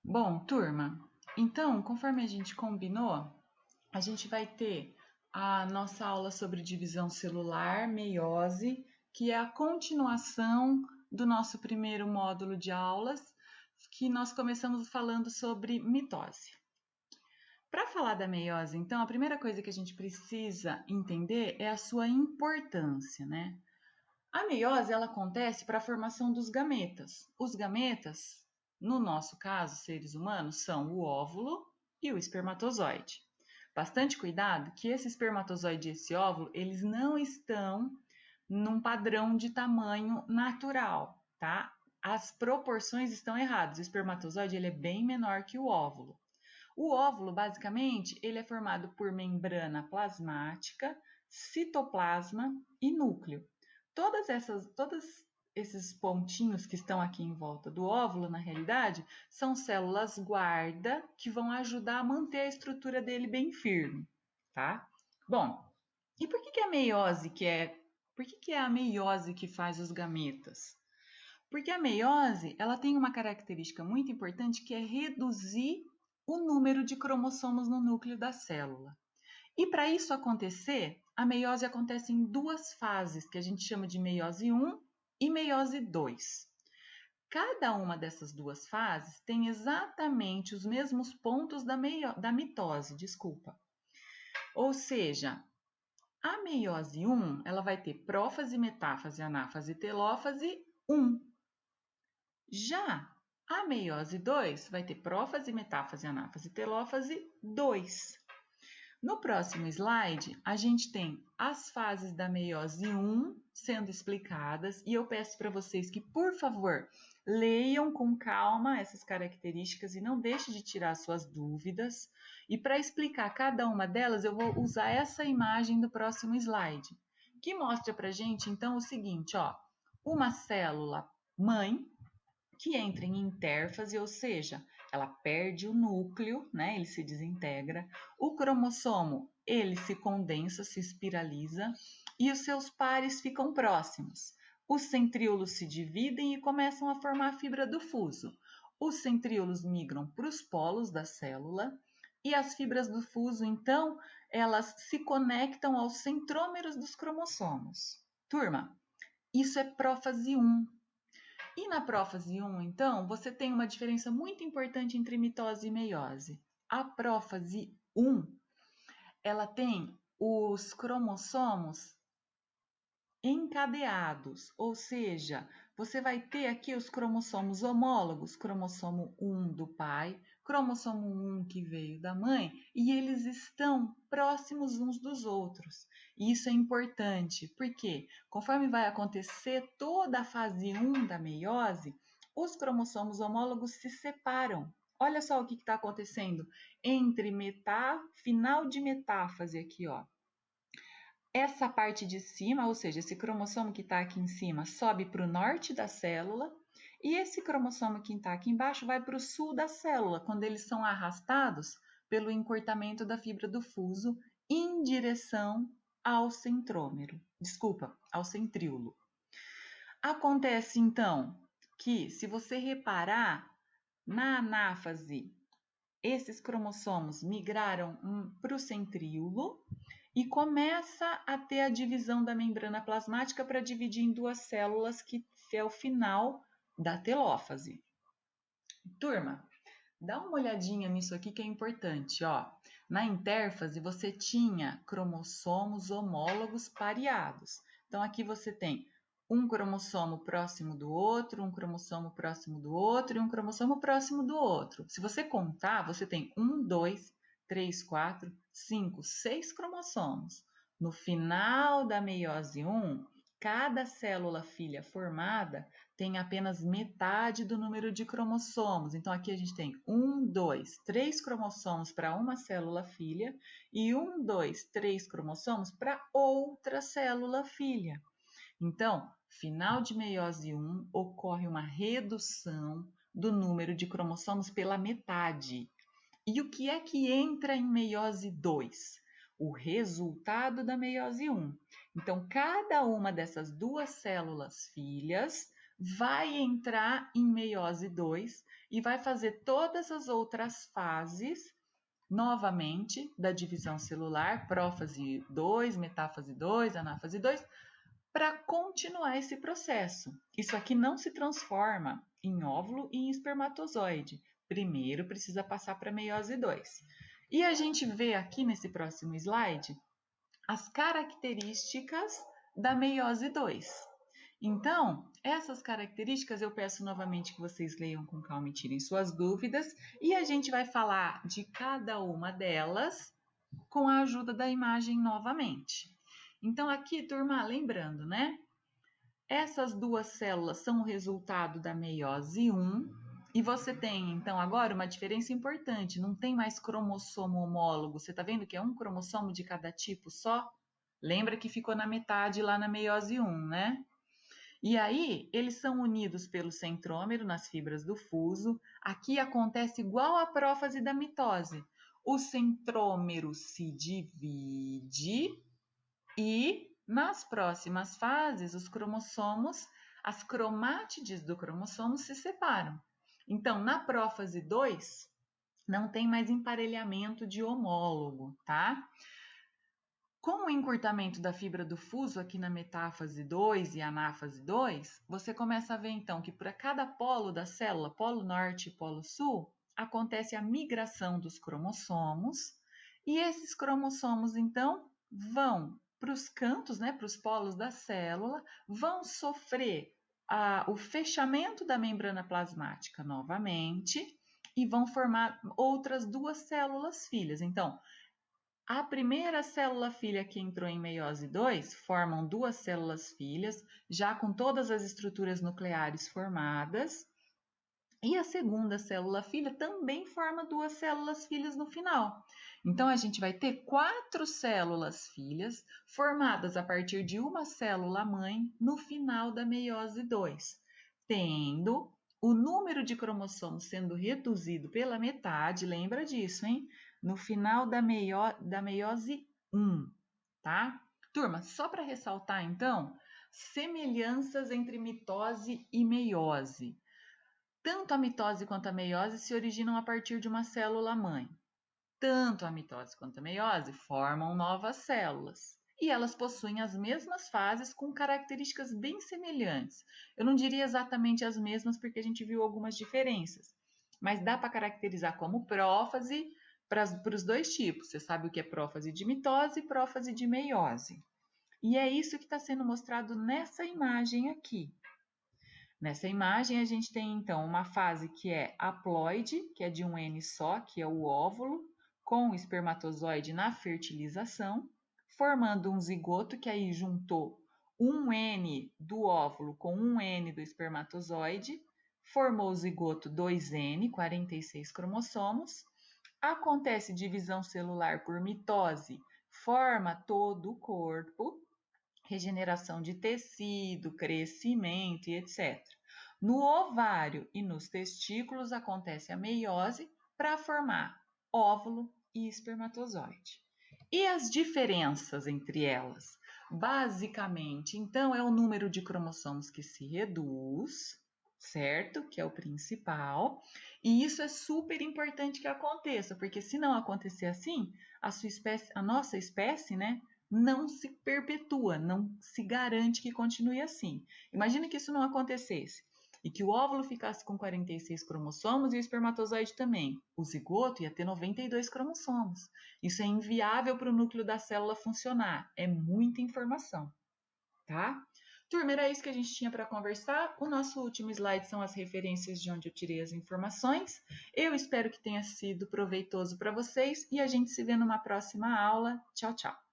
Bom, turma, então, conforme a gente combinou, a gente vai ter a nossa aula sobre divisão celular, meiose, que é a continuação do nosso primeiro módulo de aulas, que nós começamos falando sobre mitose. Para falar da meiose, então, a primeira coisa que a gente precisa entender é a sua importância, né? A meiose ela acontece para a formação dos gametas. Os gametas, no nosso caso, seres humanos, são o óvulo e o espermatozoide. Bastante cuidado que esse espermatozoide e esse óvulo, eles não estão num padrão de tamanho natural, tá? As proporções estão erradas. O espermatozoide ele é bem menor que o óvulo. O óvulo, basicamente, ele é formado por membrana plasmática, citoplasma e núcleo. Todos esses pontinhos que estão aqui em volta do óvulo, na realidade, são células guarda que vão ajudar a manter a estrutura dele bem firme, tá? Bom, e por que é a meiose que faz os gametas? Porque a meiose, ela tem uma característica muito importante que é reduzir o número de cromossomos no núcleo da célula. E para isso acontecer, a meiose acontece em duas fases, que a gente chama de meiose 1 e meiose 2. Cada uma dessas duas fases tem exatamente os mesmos pontos da mitose, desculpa. Ou seja, a meiose 1, ela vai ter prófase, metáfase, anáfase e telófase 1. Já a meiose 2 vai ter prófase, metáfase, anáfase e telófase 2. No próximo slide, a gente tem as fases da meiose 1 sendo explicadas e eu peço para vocês que, por favor, leiam com calma essas características e não deixem de tirar suas dúvidas. E para explicar cada uma delas, eu vou usar essa imagem do próximo slide, que mostra para a gente, então, o seguinte, ó, uma célula mãe que entra em intérfase, ou seja, ela perde o núcleo, né? Ele se desintegra, o cromossomo ele se condensa, se espiraliza e os seus pares ficam próximos. Os centríolos se dividem e começam a formar a fibra do fuso. Os centríolos migram para os polos da célula e as fibras do fuso, então, elas se conectam aos centrômeros dos cromossomos. Turma, isso é prófase 1. E na prófase 1, então, você tem uma diferença muito importante entre mitose e meiose. A prófase 1, ela tem os cromossomos encadeados, ou seja, você vai ter aqui os cromossomos homólogos, cromossomo 1 do pai, cromossomo 1 que veio da mãe, e eles estão próximos uns dos outros. E isso é importante, porque conforme vai acontecer toda a fase 1 da meiose, os cromossomos homólogos se separam. Olha só o que está acontecendo entre final de metáfase aqui, ó. Essa parte de cima, ou seja, esse cromossomo que está aqui em cima, sobe para o norte da célula e esse cromossomo que está aqui embaixo vai para o sul da célula, quando eles são arrastados pelo encurtamento da fibra do fuso em direção ao centrômero, desculpa, ao centríolo. Acontece então que, se você reparar, na anáfase esses cromossomos migraram para o centríolo e começa a ter a divisão da membrana plasmática para dividir em duas células, que é o final da telófase. Turma, dá uma olhadinha nisso aqui que é importante, ó. Na intérfase você tinha cromossomos homólogos pareados. Então aqui você tem um cromossomo próximo do outro, um cromossomo próximo do outro e um cromossomo próximo do outro. Se você contar, você tem 1, 2, 3, 4, 5, 6 cromossomos. No final da meiose 1, cada célula filha formada tem apenas metade do número de cromossomos. Então, aqui a gente tem 1, 2, 3 cromossomos para uma célula filha e 1, 2, 3 cromossomos para outra célula filha. Então, final de meiose 1, ocorre uma redução do número de cromossomos pela metade. E o que é que entra em meiose 2? O resultado da meiose 1. Então, cada uma dessas duas células filhas vai entrar em meiose 2 e vai fazer todas as outras fases novamente da divisão celular, prófase 2, metáfase 2, anáfase 2, para continuar esse processo. Isso aqui não se transforma em óvulo e em espermatozoide. Primeiro precisa passar para meiose 2. E a gente vê aqui nesse próximo slide as características da meiose 2. Então, essas características eu peço novamente que vocês leiam com calma e tirem suas dúvidas, e a gente vai falar de cada uma delas com a ajuda da imagem novamente. Então, aqui, turma, lembrando, né? Essas duas células são o resultado da meiose 1, e você tem, então, agora uma diferença importante, não tem mais cromossomo homólogo, você está vendo que é um cromossomo de cada tipo só? Lembra que ficou na metade lá na meiose 1, né? E aí, eles são unidos pelo centrômero nas fibras do fuso. Aqui acontece igual a prófase da mitose. O centrômero se divide e, nas próximas fases, os cromossomos, as cromátides do cromossomo se separam. Então, na prófase 2, não tem mais emparelhamento de homólogo, tá? Com o encurtamento da fibra do fuso aqui na metáfase 2 e anáfase 2, você começa a ver então que para cada polo da célula, polo norte e polo sul, acontece a migração dos cromossomos, e esses cromossomos então vão para os cantos, né, para os polos da célula, vão sofrer o fechamento da membrana plasmática novamente e vão formar outras duas células filhas. Então, a primeira célula filha que entrou em meiose 2 formam duas células filhas, já com todas as estruturas nucleares formadas, e a segunda célula filha também forma duas células filhas no final. Então, a gente vai ter 4 células filhas formadas a partir de uma célula mãe no final da meiose 2, tendo o número de cromossomos sendo reduzido pela metade, lembra disso, hein? No final da meiose 1, tá? Turma, só para ressaltar, então, semelhanças entre mitose e meiose. Tanto a mitose quanto a meiose se originam a partir de uma célula-mãe. Tanto a mitose quanto a meiose formam novas células. E elas possuem as mesmas fases com características bem semelhantes. Eu não diria exatamente as mesmas porque a gente viu algumas diferenças, mas dá para caracterizar como prófase para os dois tipos. Você sabe o que é prófase de mitose e prófase de meiose. E é isso que está sendo mostrado nessa imagem aqui. Nessa imagem, a gente tem, então, uma fase que é haploide, que é de um N só, que é o óvulo, com o espermatozoide na fertilização, formando um zigoto, que aí juntou um N do óvulo com um N do espermatozoide, formou o zigoto 2N, 46 cromossomos. Acontece divisão celular por mitose, forma todo o corpo, regeneração de tecido, crescimento e etc. No ovário e nos testículos acontece a meiose para formar óvulo e espermatozoide. E as diferenças entre elas? Basicamente, então, é o número de cromossomos que se reduz, certo? Que é o principal. E isso é super importante que aconteça, porque se não acontecer assim, a nossa espécie, né, não se perpetua, não se garante que continue assim. Imagina que isso não acontecesse e que o óvulo ficasse com 46 cromossomos e o espermatozoide também. O zigoto ia ter 92 cromossomos. Isso é inviável para o núcleo da célula funcionar. É muita informação, tá? Turma, era isso que a gente tinha para conversar. O nosso último slide são as referências de onde eu tirei as informações. Eu espero que tenha sido proveitoso para vocês e a gente se vê numa próxima aula. Tchau, tchau!